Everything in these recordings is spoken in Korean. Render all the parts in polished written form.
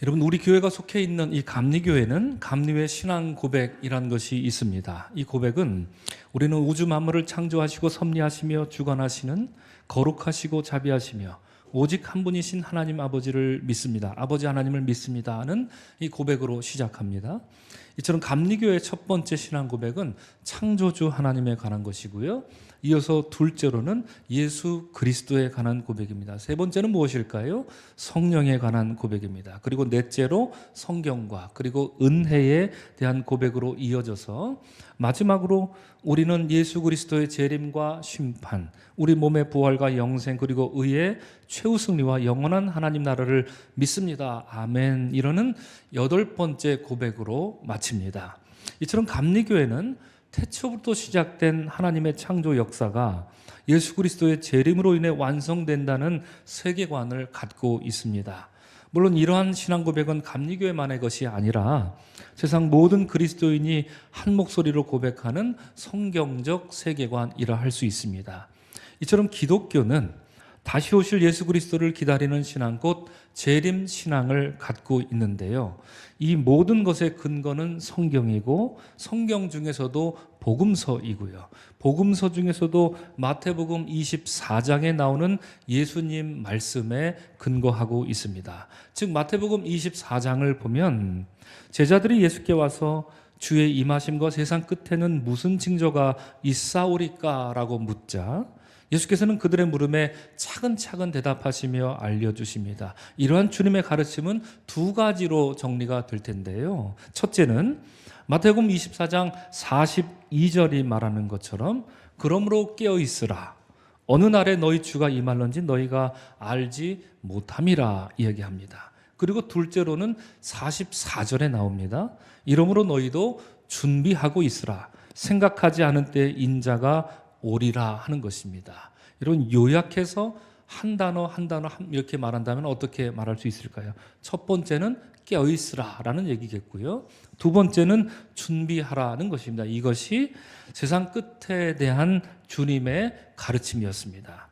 여러분, 우리 교회가 속해 있는 이 감리교회는 감리회 신앙 고백이라는 것이 있습니다. 이 고백은 우리는 우주 만물을 창조하시고 섭리하시며 주관하시는 거룩하시고 자비하시며 오직 한 분이신 하나님 아버지를 믿습니다. 아버지 하나님을 믿습니다 하는 이 고백으로 시작합니다. 이처럼 감리교회의 첫 번째 신앙 고백은 창조주 하나님에 관한 것이고요. 이어서 둘째로는 예수 그리스도에 관한 고백입니다. 세 번째는 무엇일까요? 성령에 관한 고백입니다. 그리고 넷째로 성경과 그리고 은혜에 대한 고백으로 이어져서 마지막으로 우리는 예수 그리스도의 재림과 심판, 우리 몸의 부활과 영생 그리고 의의 최후 승리와 영원한 하나님 나라를 믿습니다. 아멘. 이러는 여덟 번째 고백으로 마칩니다. 이처럼 감리교회는 태초부터 시작된 하나님의 창조 역사가 예수 그리스도의 재림으로 인해 완성된다는 세계관을 갖고 있습니다. 물론 이러한 신앙 고백은 감리교회만의 것이 아니라 세상 모든 그리스도인이 한 목소리로 고백하는 성경적 세계관이라 할 수 있습니다. 이처럼 기독교는 다시 오실 예수 그리스도를 기다리는 신앙 곧 재림 신앙을 갖고 있는데요. 이 모든 것의 근거는 성경이고 성경 중에서도 복음서이고요. 복음서 중에서도 마태복음 24장에 나오는 예수님 말씀에 근거하고 있습니다. 즉 마태복음 24장을 보면 제자들이 예수께 와서 주의 임하심과 세상 끝에는 무슨 징조가 있사오리까? 라고 묻자 예수께서는 그들의 물음에 차근차근 대답하시며 알려주십니다. 이러한 주님의 가르침은 두 가지로 정리가 될 텐데요. 첫째는 마태복음 24장 42절이 말하는 것처럼 그러므로 깨어있으라. 어느 날에 너희 주가 임할런지 너희가 알지 못함이라 이야기합니다. 그리고 둘째로는 44절에 나옵니다. 이러므로 너희도 준비하고 있으라. 생각하지 않은 때에 인자가 오리라 하는 것입니다. 이런 요약해서 한 단어 한 단어 이렇게 말한다면 어떻게 말할 수 있을까요? 첫 번째는 깨어있으라라는 얘기겠고요. 두 번째는 준비하라는 것입니다. 이것이 세상 끝에 대한 주님의 가르침이었습니다.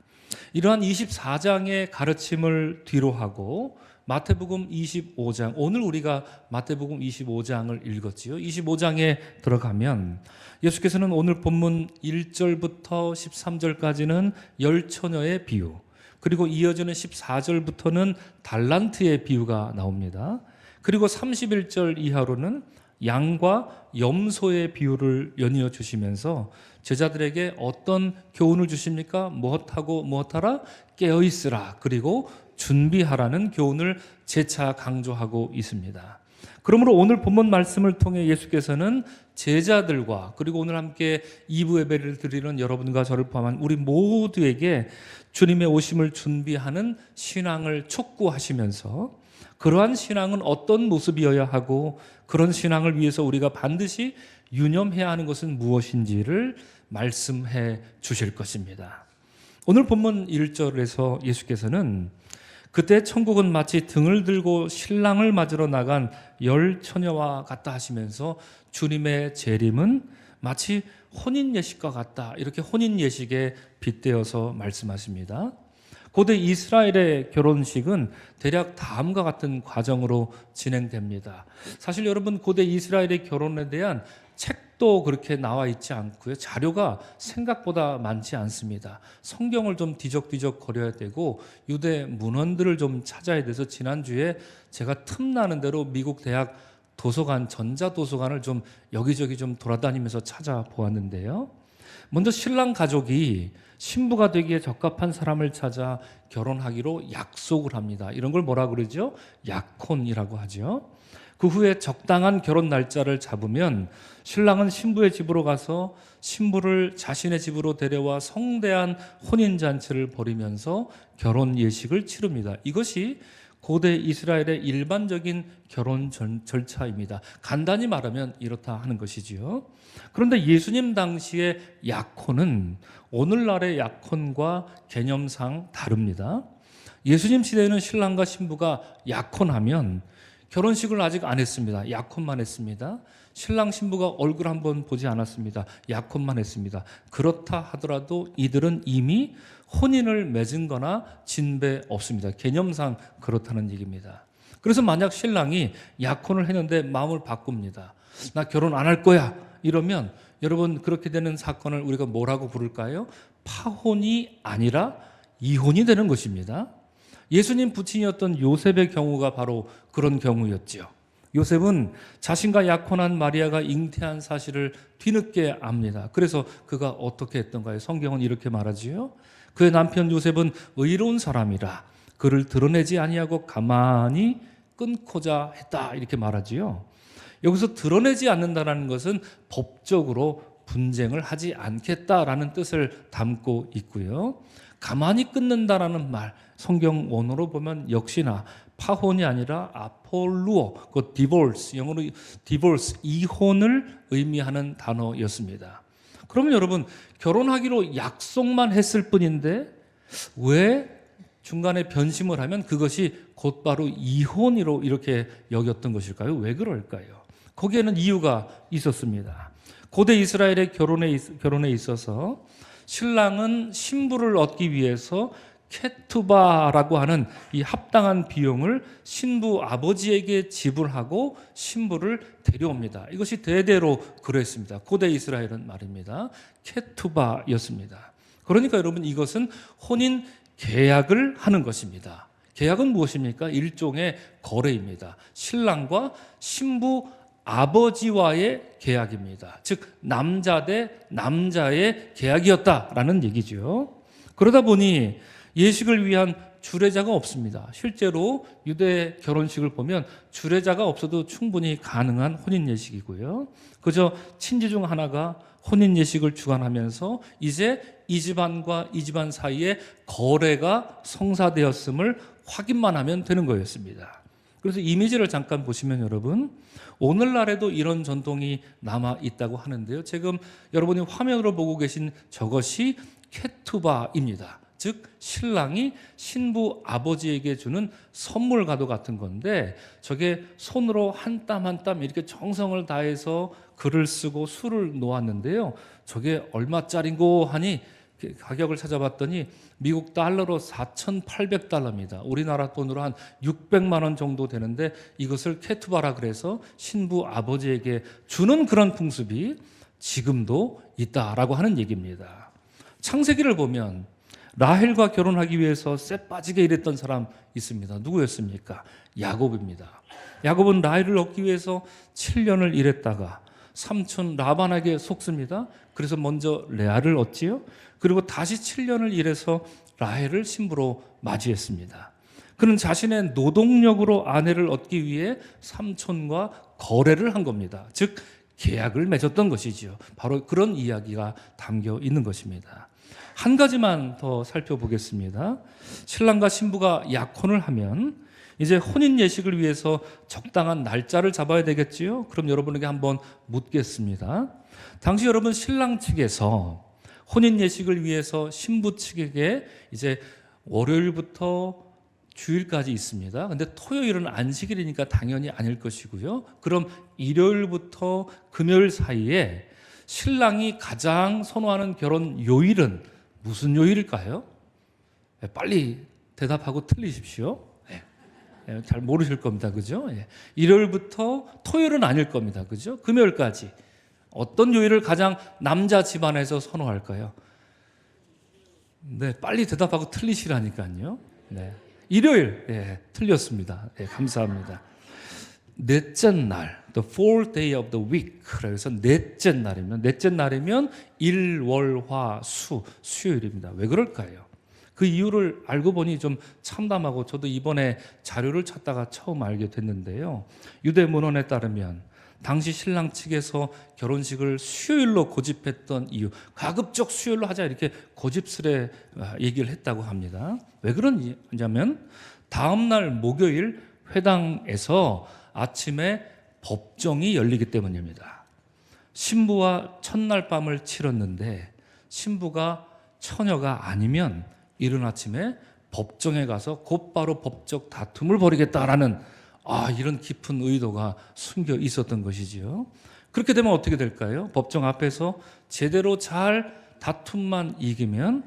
이러한 24장의 가르침을 뒤로 하고 마태복음 25장, 오늘 우리가 마태복음 25장을 읽었지요. 25장에 들어가면 예수께서는 오늘 본문 1절부터 13절까지는 열처녀의 비유, 그리고 이어지는 14절부터는 달란트의 비유가 나옵니다. 그리고 31절 이하로는 양과 염소의 비유를 연이어 주시면서 제자들에게 어떤 교훈을 주십니까? 무엇하고 무엇하라? 깨어있으라. 그리고 준비하라는 교훈을 재차 강조하고 있습니다. 그러므로 오늘 본문 말씀을 통해 예수께서는 제자들과 그리고 오늘 함께 2부 예배를 드리는 여러분과 저를 포함한 우리 모두에게 주님의 오심을 준비하는 신앙을 촉구하시면서 그러한 신앙은 어떤 모습이어야 하고 그런 신앙을 위해서 우리가 반드시 유념해야 하는 것은 무엇인지를 말씀해 주실 것입니다. 오늘 본문 1절에서 예수께서는 그때 천국은 마치 등을 들고 신랑을 맞으러 나간 열 처녀와 같다 하시면서 주님의 재림은 마치 혼인 예식과 같다, 이렇게 혼인 예식에 빗대어서 말씀하십니다. 고대 이스라엘의 결혼식은 대략 다음과 같은 과정으로 진행됩니다. 사실 여러분, 고대 이스라엘의 결혼에 대한 책도 그렇게 나와 있지 않고요. 자료가 생각보다 많지 않습니다. 성경을 좀 뒤적뒤적 거려야 되고 유대 문헌들을 좀 찾아야 돼서 지난주에 제가 틈나는 대로 미국 대학 도서관, 전자도서관을 좀 여기저기 좀 돌아다니면서 찾아보았는데요. 먼저 신랑 가족이 신부가 되기에 적합한 사람을 찾아 결혼하기로 약속을 합니다. 이런 걸 뭐라 그러죠? 약혼이라고 하죠. 그 후에 적당한 결혼 날짜를 잡으면 신랑은 신부의 집으로 가서 신부를 자신의 집으로 데려와 성대한 혼인잔치를 벌이면서 결혼 예식을 치릅니다. 이것이 고대 이스라엘의 일반적인 결혼 절차입니다. 간단히 말하면 이렇다 하는 것이지요. 그런데 예수님 당시의 약혼은 오늘날의 약혼과 개념상 다릅니다. 예수님 시대에는 신랑과 신부가 약혼하면 결혼식을 아직 안 했습니다. 약혼만 했습니다. 신랑 신부가 얼굴 한번 보지 않았습니다. 약혼만 했습니다. 그렇다 하더라도 이들은 이미 혼인을 맺은 거나 진배 없습니다. 개념상 그렇다는 얘기입니다. 그래서 만약 신랑이 약혼을 했는데 마음을 바꿉니다. 나 결혼 안 할 거야. 이러면 여러분 그렇게 되는 사건을 우리가 뭐라고 부를까요? 파혼이 아니라 이혼이 되는 것입니다. 예수님 부친이었던 요셉의 경우가 바로 그런 경우였죠. 요셉은 자신과 약혼한 마리아가 잉태한 사실을 뒤늦게 압니다. 그래서 그가 어떻게 했던가요? 성경은 이렇게 말하지요. 그의 남편 요셉은 의로운 사람이라 그를 드러내지 아니하고 가만히 끊고자 했다. 이렇게 말하지요. 여기서 드러내지 않는다는 것은 법적으로 분쟁을 하지 않겠다라는 뜻을 담고 있고요. 가만히 끊는다라는 말, 성경 원어로 보면 역시나 파혼이 아니라 아폴루어, 그 divorce, 영어로 divorce, 이혼을 의미하는 단어였습니다. 그러면 여러분 결혼하기로 약속만 했을 뿐인데 왜 중간에 변심을 하면 그것이 곧바로 이혼으로 이렇게 여겼던 것일까요? 왜 그럴까요? 거기에는 이유가 있었습니다. 고대 이스라엘의 결혼에 있어서 신랑은 신부를 얻기 위해서 케투바라고 하는 이 합당한 비용을 신부 아버지에게 지불하고 신부를 데려옵니다. 이것이 대대로 그랬습니다. 고대 이스라엘은 말입니다. 케투바였습니다. 그러니까 여러분 이것은 혼인 계약을 하는 것입니다. 계약은 무엇입니까? 일종의 거래입니다. 신랑과 신부 아버지와의 계약입니다. 즉 남자 대 남자의 계약이었다라는 얘기죠. 그러다 보니 예식을 위한 주례자가 없습니다. 실제로 유대 결혼식을 보면 주례자가 없어도 충분히 가능한 혼인 예식이고요. 그저 친지 중 하나가 혼인 예식을 주관하면서 이제 이 집안과 이 집안 사이에 거래가 성사되었음을 확인만 하면 되는 거였습니다. 그래서 이미지를 잠깐 보시면 여러분 오늘날에도 이런 전통이 남아 있다고 하는데요. 지금 여러분이 화면으로 보고 계신 저것이 케투바입니다. 즉 신랑이 신부 아버지에게 주는 선물과도 같은 건데 저게 손으로 한 땀 한 땀 이렇게 정성을 다해서 글을 쓰고 수를 놓았는데요. 저게 얼마짜린고 하니 가격을 찾아봤더니 미국 달러로 4,800달러입니다. 우리나라 돈으로 한 600만 원 정도 되는데 이것을 케투바라 그래서 신부 아버지에게 주는 그런 풍습이 지금도 있다라고 하는 얘기입니다. 창세기를 보면 라헬과 결혼하기 위해서 쎄 빠지게 일했던 사람 있습니다. 누구였습니까? 야곱입니다. 야곱은 라헬을 얻기 위해서 7년을 일했다가 삼촌 라반에게 속습니다. 그래서 먼저 레아를 얻지요. 그리고 다시 7년을 일해서 라헬을 신부로 맞이했습니다. 그는 자신의 노동력으로 아내를 얻기 위해 삼촌과 거래를 한 겁니다. 즉 계약을 맺었던 것이지요. 바로 그런 이야기가 담겨 있는 것입니다. 한 가지만 더 살펴보겠습니다. 신랑과 신부가 약혼을 하면 이제 혼인 예식을 위해서 적당한 날짜를 잡아야 되겠지요. 그럼 여러분에게 한번 묻겠습니다. 당시 여러분 신랑 측에서 혼인 예식을 위해서 신부 측에게 이제 월요일부터 주일까지 있습니다. 근데 토요일은 안식일이니까 당연히 아닐 것이고요. 그럼 일요일부터 금요일 사이에 신랑이 가장 선호하는 결혼 요일은 무슨 요일일까요? 빨리 대답하고 틀리십시오. 잘 모르실 겁니다. 그죠? 일요일부터 토요일은 아닐 겁니다. 그죠? 금요일까지. 어떤 요일을 가장 남자 집안에서 선호할까요? 네, 빨리 대답하고 틀리시라니까요. 네. 일요일. 틀렸습니다. 감사합니다. 넷째 날, the fourth day of the week. 그래서 넷째 날이면 일, 월, 화, 수요일입니다. 왜 그럴까요? 그 이유를 알고 보니 좀 참담하고 저도 이번에 자료를 찾다가 처음 알게 됐는데요. 유대 문헌에 따르면 당시 신랑 측에서 결혼식을 수요일로 고집했던 이유, 가급적 수요일로 하자 이렇게 고집스레 얘기를 했다고 합니다. 왜 그러냐면 다음 날 목요일 회당에서 아침에 법정이 열리기 때문입니다. 신부와 첫날 밤을 치렀는데 신부가 처녀가 아니면 이른 아침에 법정에 가서 곧바로 법적 다툼을 벌이겠다라는 이런 깊은 의도가 숨겨 있었던 것이지요. 그렇게 되면 어떻게 될까요? 법정 앞에서 제대로 잘 다툼만 이기면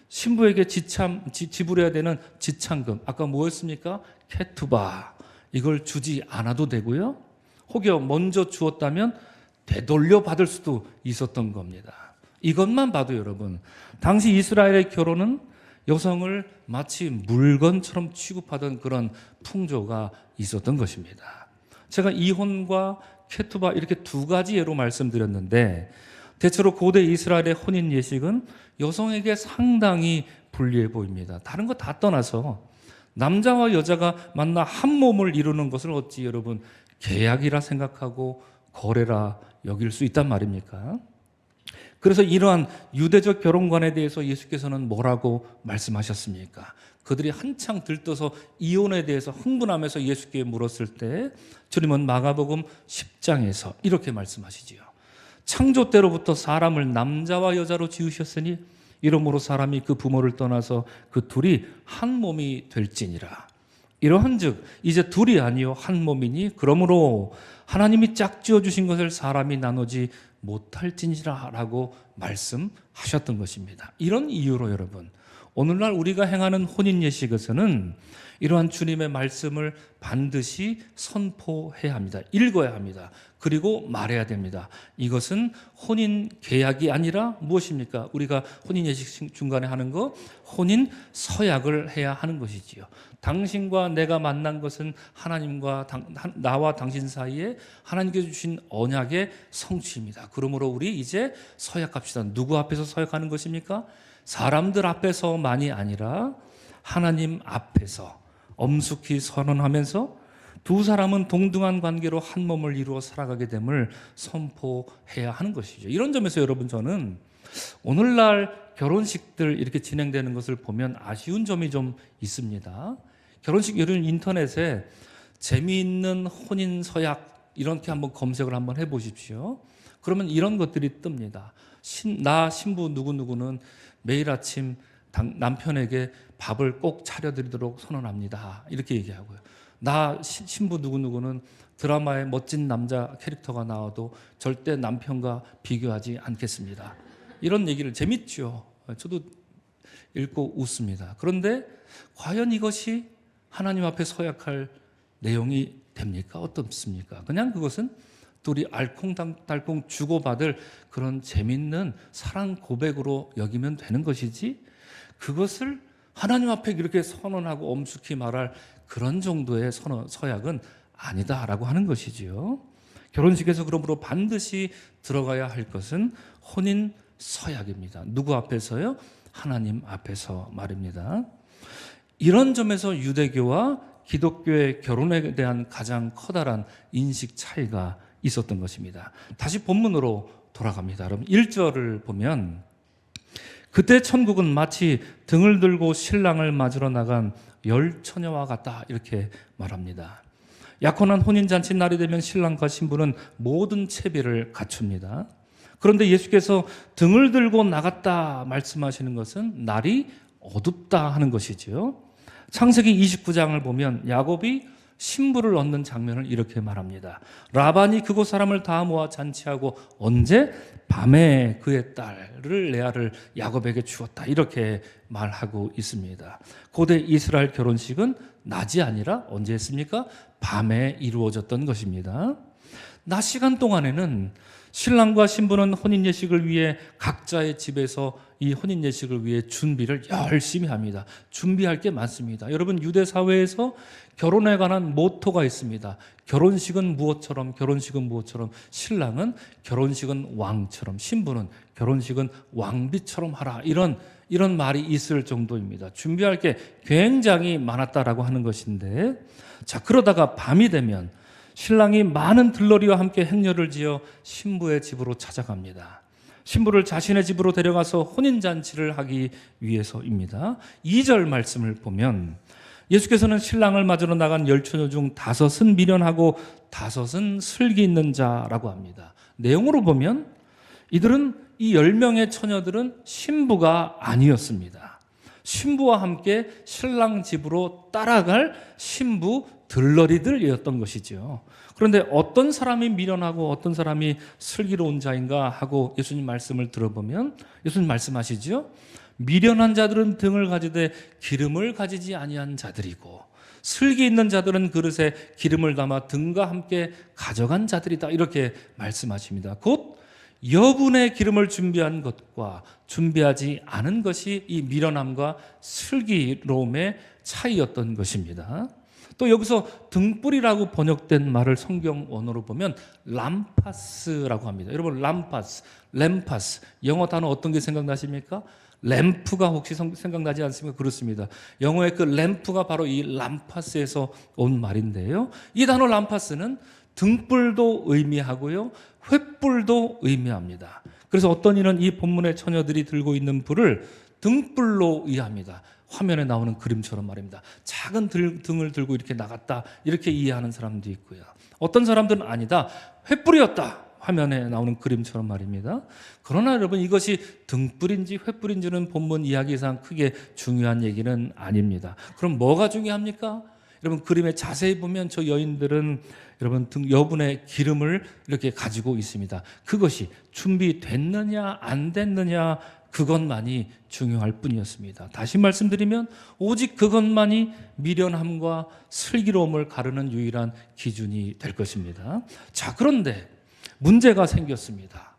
신부에게 지불해야 되는 지참금, 아까 뭐였습니까? 케투바. 이걸 주지 않아도 되고요. 혹여 먼저 주었다면 되돌려 받을 수도 있었던 겁니다. 이것만 봐도 여러분, 당시 이스라엘의 결혼은 여성을 마치 물건처럼 취급하던 그런 풍조가 있었던 것입니다. 제가 이혼과 케투바 이렇게 두 가지 예로 말씀드렸는데, 대체로 고대 이스라엘의 혼인 예식은 여성에게 상당히 불리해 보입니다. 다른 거 다 떠나서 남자와 여자가 만나 한 몸을 이루는 것을 어찌 여러분 계약이라 생각하고 거래라 여길 수 있단 말입니까? 그래서 이러한 유대적 결혼관에 대해서 예수께서는 뭐라고 말씀하셨습니까? 그들이 한창 들떠서 이혼에 대해서 흥분하면서 예수께 물었을 때 주님은 마가복음 10장에서 이렇게 말씀하시지요. 창조 때로부터 사람을 남자와 여자로 지으셨으니 이러므로 사람이 그 부모를 떠나서 그 둘이 한 몸이 될지니라. 이러한즉 이제 둘이 아니요 한 몸이니 그러므로 하나님이 짝지어 주신 것을 사람이 나누지 못할지니라라고 말씀하셨던 것입니다. 이런 이유로 여러분, 오늘날 우리가 행하는 혼인 예식에서는 이러한 주님의 말씀을 반드시 선포해야 합니다. 읽어야 합니다. 그리고 말해야 됩니다. 이것은 혼인 계약이 아니라 무엇입니까? 우리가 혼인 예식 중간에 하는 거, 혼인 서약을 해야 하는 것이지요. 당신과 내가 만난 것은 하나님과 나와 당신 사이에 하나님께서 주신 언약의 성취입니다. 그러므로 우리 이제 서약합시다. 누구 앞에서 서약하는 것입니까? 사람들 앞에서만이 아니라 하나님 앞에서 엄숙히 선언하면서 두 사람은 동등한 관계로 한 몸을 이루어 살아가게 됨을 선포해야 하는 것이죠. 이런 점에서 여러분, 저는 오늘날 결혼식들 이렇게 진행되는 것을 보면 아쉬운 점이 좀 있습니다. 결혼식 요즘 인터넷에 재미있는 혼인 서약 이렇게 한번 검색을 한번 해보십시오. 그러면 이런 것들이 뜹니다. 나 신부 누구누구는 매일 아침 남편에게 밥을 꼭 차려드리도록 선언합니다. 이렇게 얘기하고요. 나 신부 누구누구는 드라마에 멋진 남자 캐릭터가 나와도 절대 남편과 비교하지 않겠습니다. 이런 얘기를 재밌죠. 저도 읽고 웃습니다. 그런데 과연 이것이 하나님 앞에 서약할 내용이 됩니까? 어떻습니까? 그냥 그것은 둘이 알콩달콩 주고받을 그런 재밌는 사랑 고백으로 여기면 되는 것이지, 그것을 하나님 앞에 이렇게 선언하고 엄숙히 말할 그런 정도의 서약은 아니다라고 하는 것이지요. 결혼식에서 그러므로 반드시 들어가야 할 것은 혼인 서약입니다. 누구 앞에서요? 하나님 앞에서 말입니다. 이런 점에서 유대교와 기독교의 결혼에 대한 가장 커다란 인식 차이가 있었던 것입니다. 다시 본문으로 돌아갑니다. 여러분 1절을 보면, 그때 천국은 마치 등을 들고 신랑을 맞으러 나간 열 처녀와 같다 이렇게 말합니다. 약혼한 혼인잔치 날이 되면 신랑과 신부는 모든 채비를 갖춥니다. 그런데 예수께서 등을 들고 나갔다 말씀하시는 것은 날이 어둡다 하는 것이지요. 창세기 29장을 보면 야곱이 신부를 얻는 장면을 이렇게 말합니다. 라반이 그곳 사람을 다 모아 잔치하고 언제? 밤에 그의 딸을 레아를 야곱에게 주었다 이렇게 말하고 있습니다. 고대 이스라엘 결혼식은 낮이 아니라 언제 했습니까? 밤에 이루어졌던 것입니다. 낮 시간 동안에는 신랑과 신부는 혼인 예식을 위해 각자의 집에서 이 혼인 예식을 위해 준비를 열심히 합니다. 준비할 게 많습니다. 여러분 유대 사회에서 결혼에 관한 모토가 있습니다. 결혼식은 무엇처럼, 결혼식은 무엇처럼, 신랑은 결혼식은 왕처럼, 신부는 결혼식은 왕비처럼 하라. 이런 말이 있을 정도입니다. 준비할 게 굉장히 많았다라고 하는 것인데, 자 그러다가 밤이 되면 신랑이 많은 들러리와 함께 행렬을 지어 신부의 집으로 찾아갑니다. 신부를 자신의 집으로 데려가서 혼인잔치를 하기 위해서입니다. 2절 말씀을 보면 예수께서는 신랑을 맞으러 나간 열 처녀 중 5은 미련하고 5은 슬기 있는 자라고 합니다. 내용으로 보면 이들은 이 10명의 처녀들은 신부가 아니었습니다. 신부와 함께 신랑 집으로 따라갈 신부 들러리들이었던 것이죠. 그런데 어떤 사람이 미련하고 어떤 사람이 슬기로운 자인가 하고 예수님 말씀을 들어보면 예수님 말씀하시죠. 미련한 자들은 등을 가지되 기름을 가지지 아니한 자들이고 슬기 있는 자들은 그릇에 기름을 담아 등과 함께 가져간 자들이다. 이렇게 말씀하십니다. 곧 여분의 기름을 준비한 것과 준비하지 않은 것이 이 미련함과 슬기로움의 차이였던 것입니다. 또 여기서 등불이라고 번역된 말을 성경 원어로 보면 람파스라고 합니다. 여러분 람파스, 램파스 영어 단어 어떤 게 생각나십니까? 램프가 혹시 생각나지 않습니까? 그렇습니다. 영어의 그 램프가 바로 이 람파스에서 온 말인데요. 이 단어 람파스는 등불도 의미하고요, 횃불도 의미합니다. 그래서 어떤 이는 이 본문의 처녀들이 들고 있는 불을 등불로 이해합니다. 화면에 나오는 그림처럼 말입니다. 작은 등을 들고 이렇게 나갔다, 이렇게 이해하는 사람도 있고요. 어떤 사람들은 아니다, 횃불이었다, 화면에 나오는 그림처럼 말입니다. 그러나 여러분, 이것이 등불인지 횃불인지는 본문 이야기상 크게 중요한 얘기는 아닙니다. 그럼 뭐가 중요합니까? 여러분, 그림에 자세히 보면 저 여인들은 여러분 여분의 기름을 이렇게 가지고 있습니다. 그것이 준비됐느냐 안 됐느냐, 그것만이 중요할 뿐이었습니다. 다시 말씀드리면 오직 그것만이 미련함과 슬기로움을 가르는 유일한 기준이 될 것입니다. 자, 그런데 문제가 생겼습니다.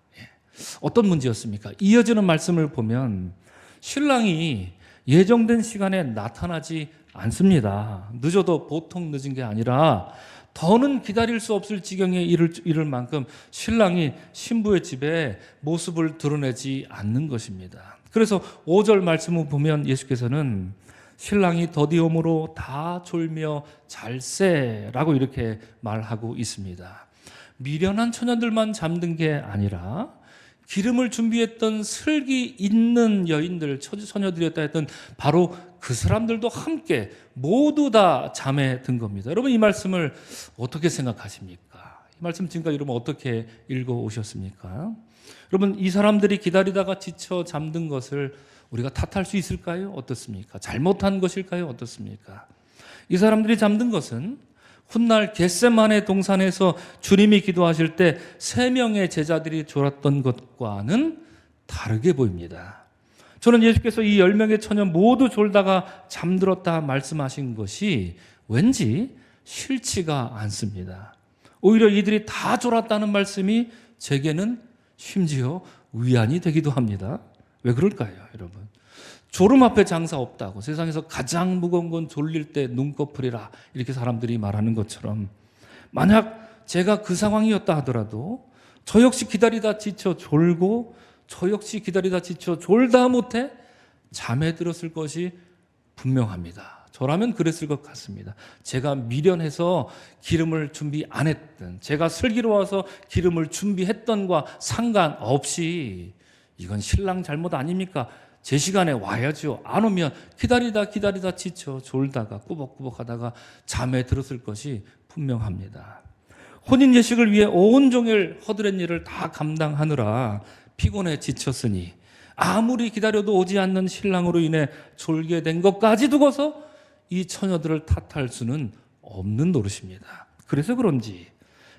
어떤 문제였습니까? 이어지는 말씀을 보면 신랑이 예정된 시간에 나타나지 않습니다. 늦어도 보통 늦은 게 아니라 더는 기다릴 수 없을 지경에 이를 만큼 신랑이 신부의 집에 모습을 드러내지 않는 것입니다. 그래서 5절 말씀을 보면 예수께서는 신랑이 더디옴으로 다 졸며 잘세라고 이렇게 말하고 있습니다. 미련한 처녀들만 잠든 게 아니라 기름을 준비했던 슬기 있는 여인들, 처녀들이었다 했던 바로 그 사람들도 함께 모두 다 잠에 든 겁니다. 여러분, 이 말씀을 어떻게 생각하십니까? 이 말씀 지금까지 여러분 어떻게 읽어오셨습니까? 여러분, 이 사람들이 기다리다가 지쳐 잠든 것을 우리가 탓할 수 있을까요? 어떻습니까? 잘못한 것일까요? 어떻습니까? 이 사람들이 잠든 것은 훗날 겟세마네 동산에서 주님이 기도하실 때 3명의 제자들이 졸았던 것과는 다르게 보입니다. 저는 예수께서 이 10명의 처녀 모두 졸다가 잠들었다 말씀하신 것이 왠지 싫지가 않습니다. 오히려 이들이 다 졸았다는 말씀이 제게는 심지어 위안이 되기도 합니다. 왜 그럴까요, 여러분? 졸음 앞에 장사 없다고, 세상에서 가장 무거운 건 졸릴 때 눈꺼풀이라, 이렇게 사람들이 말하는 것처럼 만약 제가 그 상황이었다 하더라도 저 역시 기다리다 지쳐 졸고, 저 역시 기다리다 지쳐 졸다 못해 잠에 들었을 것이 분명합니다. 저라면 그랬을 것 같습니다. 제가 미련해서 기름을 준비 안 했든, 제가 슬기로워서 기름을 준비했던과 상관없이 이건 신랑 잘못 아닙니까? 제 시간에 와야죠. 안 오면 기다리다 지쳐 졸다가 꾸벅꾸벅 하다가 잠에 들었을 것이 분명합니다. 혼인 예식을 위해 온종일 허드렛 일을 다 감당하느라 피곤해 지쳤으니 아무리 기다려도 오지 않는 신랑으로 인해 졸게 된 것까지 두고서 이 처녀들을 탓할 수는 없는 노릇입니다. 그래서 그런지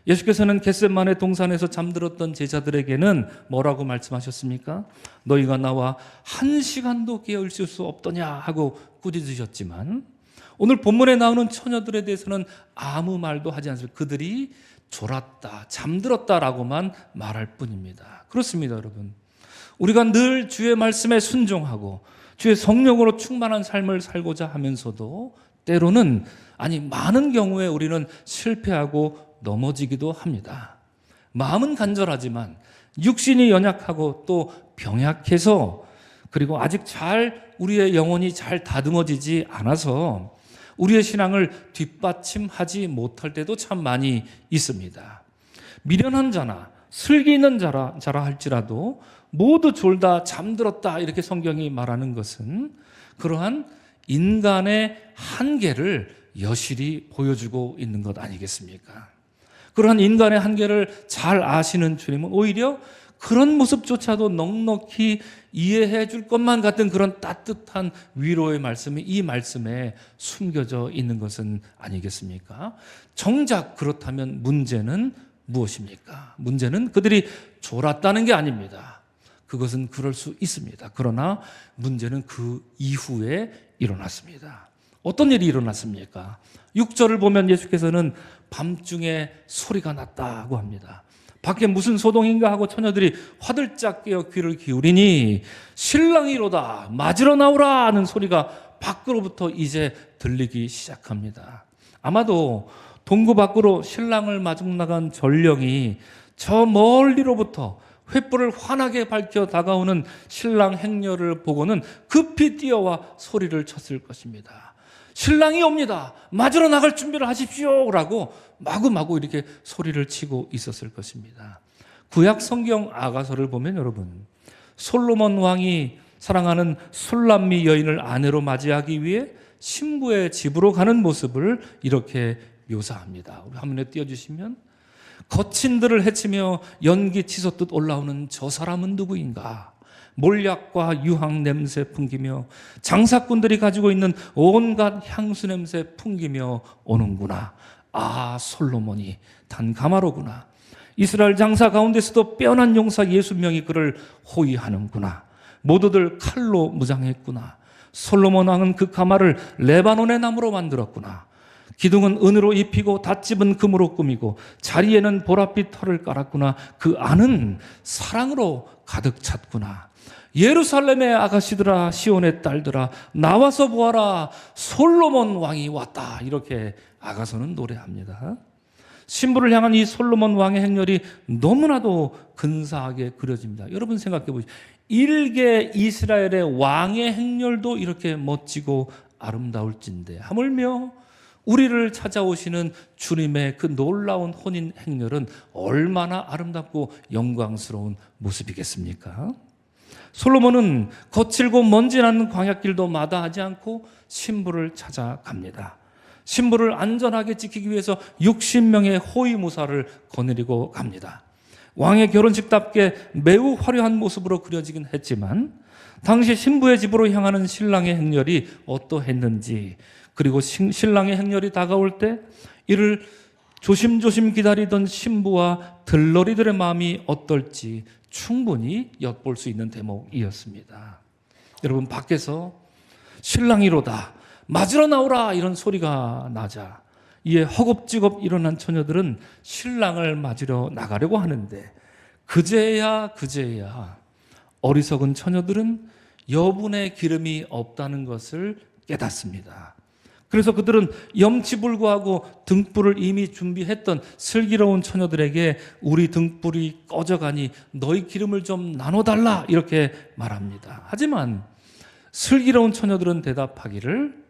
예수께서는 겟세마네 동산에서 잠들었던 제자들에게는 뭐라고 말씀하셨습니까? 너희가 나와 1시간도 깨어 있을 수 없더냐 하고 꾸짖으셨지만, 오늘 본문에 나오는 처녀들에 대해서는 아무 말도 하지 않습니다. 그들이 졸았다, 잠들었다라고만 말할 뿐입니다. 그렇습니다, 여러분. 우리가 늘 주의 말씀에 순종하고 주의 성령으로 충만한 삶을 살고자 하면서도 때로는, 아니 많은 경우에 우리는 실패하고 넘어지기도 합니다. 마음은 간절하지만 육신이 연약하고 또 병약해서, 그리고 아직 우리의 영혼이 잘 다듬어지지 않아서 우리의 신앙을 뒷받침하지 못할 때도 참 많이 있습니다. 미련한 자나 슬기 있는 자라 할지라도 모두 졸다 잠들었다, 이렇게 성경이 말하는 것은 그러한 인간의 한계를 여실히 보여주고 있는 것 아니겠습니까? 그러한 인간의 한계를 잘 아시는 주님은 오히려 그런 모습조차도 넉넉히 이해해 줄 것만 같은 그런 따뜻한 위로의 말씀이 이 말씀에 숨겨져 있는 것은 아니겠습니까? 정작 그렇다면 문제는 무엇입니까? 문제는 그들이 졸았다는 게 아닙니다. 그것은 그럴 수 있습니다. 그러나 문제는 그 이후에 일어났습니다. 어떤 일이 일어났습니까? 6절을 보면 예수께서는 밤중에 소리가 났다고 합니다. 밖에 무슨 소동인가 하고 처녀들이 화들짝 깨어 귀를 기울이니 신랑이로다 맞으러 나오라 하는 소리가 밖으로부터 이제 들리기 시작합니다. 아마도 동구 밖으로 신랑을 마중 나간 전령이 저 멀리로부터 횃불을 환하게 밝혀 다가오는 신랑 행렬을 보고는 급히 뛰어와 소리를 쳤을 것입니다. 신랑이 옵니다. 맞으러 나갈 준비를 하십시오. 라고 마구마구 이렇게 소리를 치고 있었을 것입니다. 구약 성경 아가서를 보면 여러분, 솔로몬 왕이 사랑하는 술람미 여인을 아내로 맞이하기 위해 신부의 집으로 가는 모습을 이렇게 묘사합니다. 우리 화면에 띄워주시면, 거친들을 해치며 연기 치솟듯 올라오는 저 사람은 누구인가? 몰약과 유황 냄새 풍기며 장사꾼들이 가지고 있는 온갖 향수 냄새 풍기며 오는구나. 아, 솔로몬이 단가마로구나. 이스라엘 장사 가운데서도 빼어난 용사 60명이 그를 호위하는구나. 모두들 칼로 무장했구나. 솔로몬 왕은 그 가마를 레바논의 나무로 만들었구나. 기둥은 은으로 입히고 닷집은 금으로 꾸미고 자리에는 보랏빛 털을 깔았구나. 그 안은 사랑으로 가득 찼구나. 예루살렘의 아가씨들아, 시온의 딸들아, 나와서 보아라. 솔로몬 왕이 왔다. 이렇게 아가서는 노래합니다. 신부를 향한 이 솔로몬 왕의 행렬이 너무나도 근사하게 그려집니다. 여러분 생각해 보시죠. 일개 이스라엘의 왕의 행렬도 이렇게 멋지고 아름다울진데 하물며 우리를 찾아오시는 주님의 그 놀라운 혼인 행렬은 얼마나 아름답고 영광스러운 모습이겠습니까? 솔로몬은 거칠고 먼지 나는 광야길도 마다하지 않고 신부를 찾아갑니다. 신부를 안전하게 지키기 위해서 60명의 호위무사를 거느리고 갑니다. 왕의 결혼식답게 매우 화려한 모습으로 그려지긴 했지만 당시 신부의 집으로 향하는 신랑의 행렬이 어떠했는지, 그리고 신랑의 행렬이 다가올 때 이를 조심조심 기다리던 신부와 들러리들의 마음이 어떨지 충분히 엿볼 수 있는 대목이었습니다. 여러분, 밖에서 신랑이로다 맞으러 나오라 이런 소리가 나자 이에 허겁지겁 일어난 처녀들은 신랑을 맞으러 나가려고 하는데 그제야 어리석은 처녀들은 여분의 기름이 없다는 것을 깨닫습니다. 그래서 그들은 염치불구하고 등불을 이미 준비했던 슬기로운 처녀들에게 우리 등불이 꺼져가니 너희 기름을 좀 나눠달라 이렇게 말합니다. 하지만 슬기로운 처녀들은 대답하기를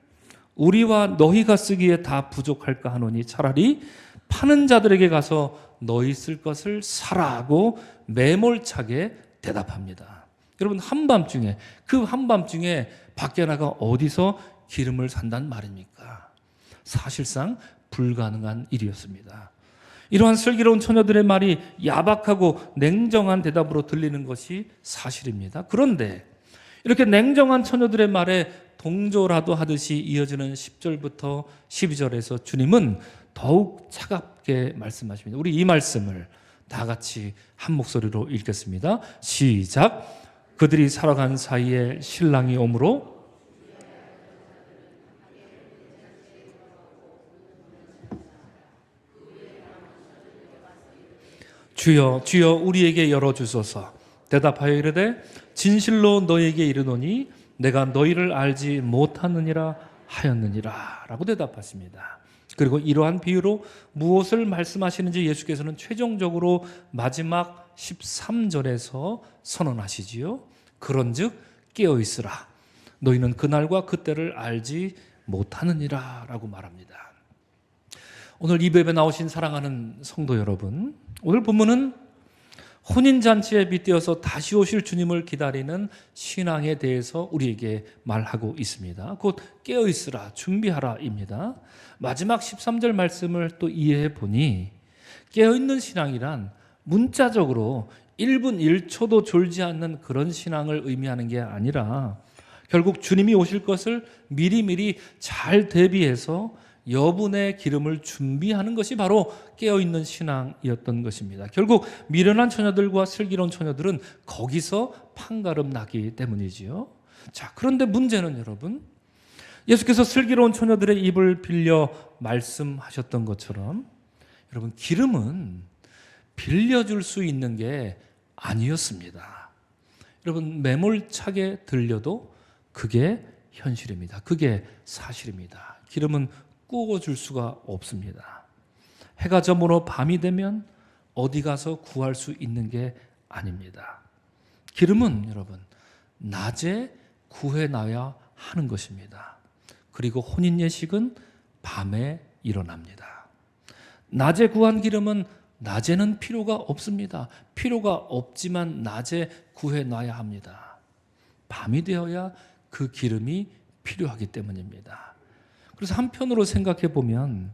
우리와 너희가 쓰기에 다 부족할까 하노니 차라리 파는 자들에게 가서 너희 쓸 것을 사라고 매몰차게 대답합니다. 여러분, 한밤중에 밖에 나가 어디서 기름을 산단 말입니까? 사실상 불가능한 일이었습니다. 이러한 슬기로운 처녀들의 말이 야박하고 냉정한 대답으로 들리는 것이 사실입니다. 그런데 이렇게 냉정한 처녀들의 말에 동조라도 하듯이 이어지는 10절부터 12절에서 주님은 더욱 차갑게 말씀하십니다. 우리 이 말씀을 다 같이 한 목소리로 읽겠습니다. 시작. 그들이 살아간 사이에 신랑이 오므로 주여 주여 우리에게 열어주소서. 대답하여 이르되 진실로 너에게 이르노니 내가 너희를 알지 못하느니라 하였느니라 라고 대답하십니다. 그리고 이러한 비유로 무엇을 말씀하시는지 예수께서는 최종적으로 마지막 13절에서 선언하시지요. 그런즉 깨어있으라. 너희는 그날과 그때를 알지 못하느니라 라고 말합니다. 오늘 이 예배에 나오신 사랑하는 성도 여러분, 오늘 본문은 혼인잔치에 빗대어서 다시 오실 주님을 기다리는 신앙에 대해서 우리에게 말하고 있습니다. 곧 깨어있으라, 준비하라입니다. 마지막 13절 말씀을 또 이해해 보니 깨어있는 신앙이란 문자적으로 1분 1초도 졸지 않는 그런 신앙을 의미하는 게 아니라 결국 주님이 오실 것을 미리미리 잘 대비해서 여분의 기름을 준비하는 것이 바로 깨어있는 신앙이었던 것입니다. 결국 미련한 처녀들과 슬기로운 처녀들은 거기서 판가름 나기 때문이지요. 자, 그런데 문제는 여러분, 예수께서 슬기로운 처녀들의 입을 빌려 말씀하셨던 것처럼 여러분, 기름은 빌려줄 수 있는 게 아니었습니다. 여러분, 매몰차게 들려도 그게 현실입니다. 그게 사실입니다. 기름은 구워줄 수가 없습니다. 해가 저물어 밤이 되면 어디 가서 구할 수 있는 게 아닙니다. 기름은 여러분, 낮에 구해놔야 하는 것입니다. 그리고 혼인 예식은 밤에 일어납니다. 낮에 구한 기름은 낮에는 필요가 없습니다. 필요가 없지만 낮에 구해놔야 합니다. 밤이 되어야 그 기름이 필요하기 때문입니다. 그래서 한편으로 생각해 보면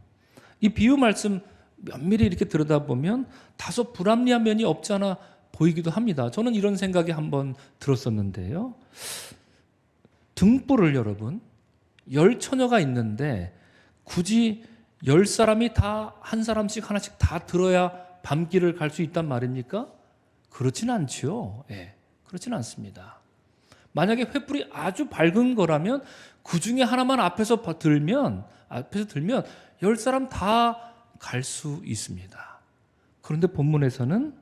이 비유 말씀 면밀히 이렇게 들여다보면 다소 불합리한 면이 없지 않아 보이기도 합니다. 저는 이런 생각이 한번 들었었는데요. 등불을 여러분, 10처녀가 있는데 굳이 10사람이 다 한 사람씩 하나씩 다 들어야 밤길을 갈 수 있단 말입니까? 그렇지는 않죠. 예, 그렇지는 않습니다. 만약에 횃불이 아주 밝은 거라면 그 중에 하나만 앞에서 들면 10사람 다 갈 수 있습니다. 그런데 본문에서는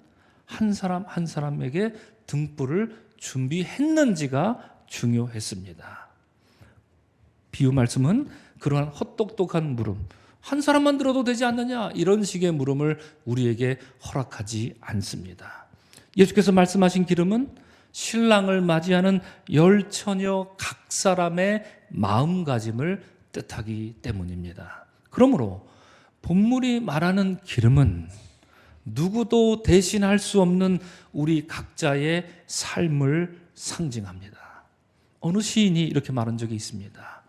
한 사람 한 사람에게 등불을 준비했는지가 중요했습니다. 비유 말씀은 그러한 헛똑똑한 물음, 한 사람만 들어도 되지 않느냐, 이런 식의 물음을 우리에게 허락하지 않습니다. 예수께서 말씀하신 기름은 신랑을 맞이하는 10처녀 각 사람의 마음가짐을 뜻하기 때문입니다. 그러므로 본문이 말하는 기름은 누구도 대신할 수 없는 우리 각자의 삶을 상징합니다. 어느 시인이 이렇게 말한 적이 있습니다.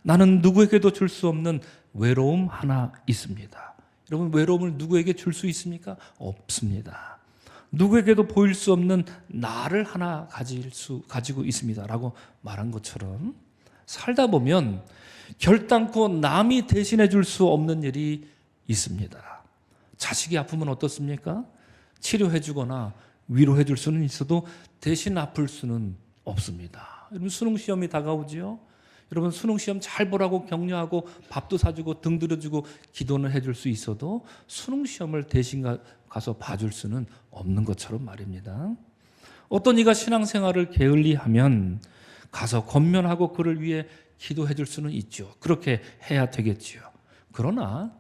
나는 누구에게도 줄 수 없는 외로움 하나 있습니다. 여러분, 외로움을 누구에게 줄 수 있습니까? 없습니다. 누구에게도 보일 수 없는 나를 하나 가지고 있습니다 라고 말한 것처럼 살다 보면 결단코 남이 대신해 줄 수 없는 일이 있습니다. 자식이 아프면 어떻습니까? 치료해 주거나 위로해 줄 수는 있어도 대신 아플 수는 없습니다. 여러분, 수능 시험이 다가오지요. 여러분, 수능 시험 잘 보라고 격려하고 밥도 사주고 등 들여주고 기도는 해줄 수 있어도 수능 시험을 대신 가서 봐줄 수는 없는 것처럼 말입니다. 어떤 이가 신앙생활을 게을리하면 가서 권면하고 그를 위해 기도해 줄 수는 있죠. 그렇게 해야 되겠지요. 그러나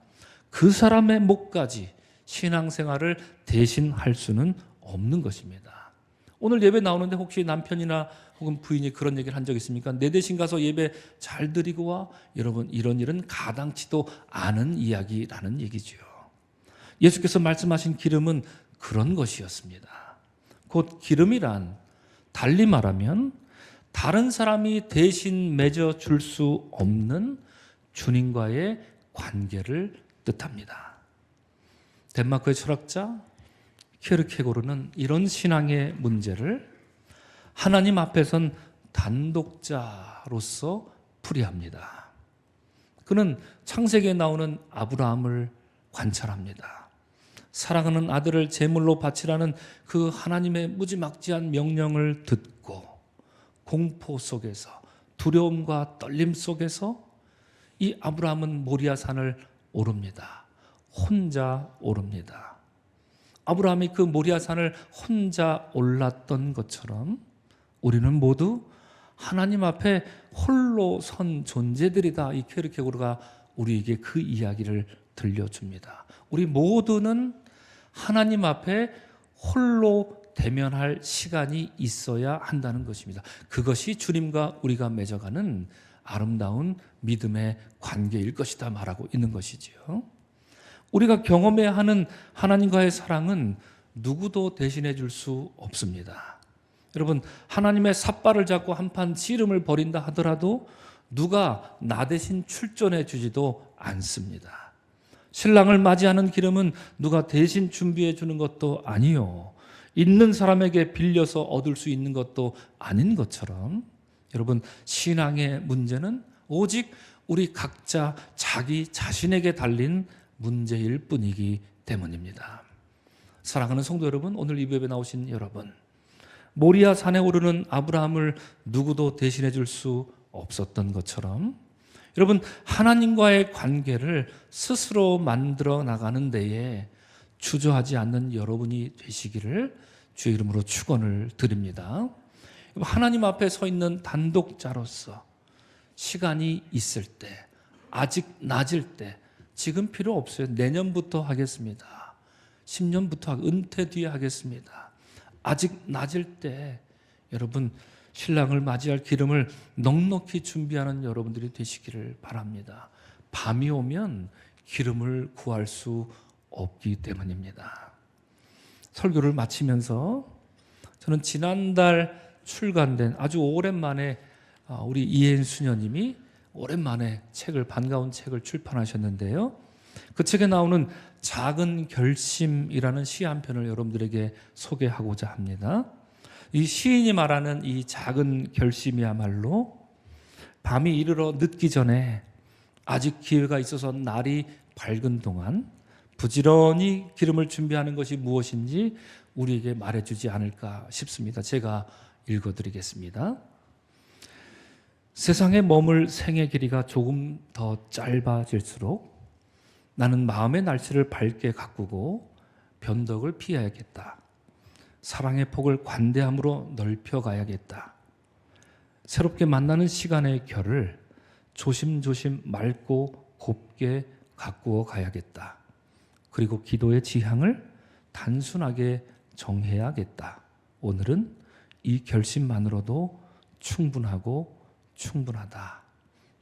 그 사람의 몫까지 신앙생활을 대신할 수는 없는 것입니다. 오늘 예배 나오는데 혹시 남편이나 혹은 부인이 그런 얘기를 한 적 있습니까? 내 대신 가서 예배 잘 드리고 와. 여러분, 이런 일은 가당치도 않은 이야기라는 얘기죠. 예수께서 말씀하신 기름은 그런 것이었습니다. 곧 기름이란 달리 말하면 다른 사람이 대신 맺어 줄 수 없는 주님과의 관계를 뜻합니다. 덴마크의 철학자 키르케고르는 이런 신앙의 문제를 하나님 앞에선 단독자로서 풀이합니다. 그는 창세기에 나오는 아브라함을 관찰합니다. 사랑하는 아들을 제물로 바치라는 그 하나님의 무지막지한 명령을 듣고 공포 속에서, 두려움과 떨림 속에서 이 아브라함은 모리아산을 오릅니다. 혼자 오릅니다. 아브라함이 그 모리아산을 혼자 올랐던 것처럼 우리는 모두 하나님 앞에 홀로 선 존재들이다. 이 키르케고르가 우리에게 그 이야기를 들려줍니다. 우리 모두는 하나님 앞에 홀로 대면할 시간이 있어야 한다는 것입니다. 그것이 주님과 우리가 맺어가는 아름다운 믿음의 관계일 것이다 말하고 있는 것이지요. 우리가 경험해야 하는 하나님과의 사랑은 누구도 대신해 줄 수 없습니다. 여러분, 하나님의 삿발을 잡고 한판 씨름을 벌인다 하더라도 누가 나 대신 출전해 주지도 않습니다. 신랑을 맞이하는 기름은 누가 대신 준비해 주는 것도 아니요, 있는 사람에게 빌려서 얻을 수 있는 것도 아닌 것처럼 여러분, 신앙의 문제는 오직 우리 각자 자기 자신에게 달린 문제일 뿐이기 때문입니다. 사랑하는 성도 여러분, 오늘 이 예배 나오신 여러분, 모리아 산에 오르는 아브라함을 누구도 대신해 줄 수 없었던 것처럼 여러분, 하나님과의 관계를 스스로 만들어 나가는 데에 주저하지 않는 여러분이 되시기를 주의 이름으로 축원을 드립니다. 하나님 앞에 서 있는 단독자로서 시간이 있을 때, 아직 낮을 때, 지금 필요 없어요. 내년부터 하겠습니다. 10년부터 은퇴 뒤에 하겠습니다. 아직 낮을 때 여러분 신랑을 맞이할 기름을 넉넉히 준비하는 여러분들이 되시기를 바랍니다. 밤이 오면 기름을 구할 수 없기 때문입니다. 설교를 마치면서 저는 지난달 출간된 아주 오랜만에 우리 이혜인 수녀님이 오랜만에 반가운 책을 출판하셨는데요. 그 책에 나오는 작은 결심이라는 시 한 편을 여러분들에게 소개하고자 합니다. 이 시인이 말하는 이 작은 결심이야말로 밤이 이르러 늦기 전에 아직 기회가 있어서 날이 밝은 동안 부지런히 기름을 준비하는 것이 무엇인지 우리에게 말해주지 않을까 싶습니다. 제가 읽어드리겠습니다. 세상에 머물 생의 길이가 조금 더 짧아질수록 나는 마음의 날씨를 밝게 가꾸고 변덕을 피해야겠다. 사랑의 폭을 관대함으로 넓혀가야겠다. 새롭게 만나는 시간의 결을 조심조심 맑고 곱게 가꾸어 가야겠다. 그리고 기도의 지향을 단순하게 정해야겠다. 오늘은 이 결심만으로도 충분하고 충분하다.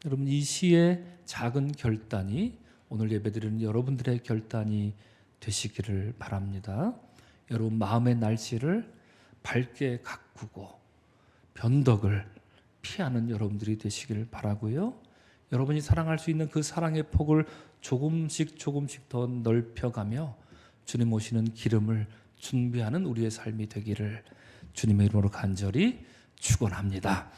여러분, 이 시의 작은 결단이 오늘 예배드리는 여러분들의 결단이 되시기를 바랍니다. 여러분 마음의 날씨를 밝게 가꾸고 변덕을 피하는 여러분들이 되시기를 바라고요. 여러분이 사랑할 수 있는 그 사랑의 폭을 조금씩 더 넓혀가며 주님 오시는 기름을 준비하는 우리의 삶이 되기를 주님의 이름으로 간절히 축원합니다.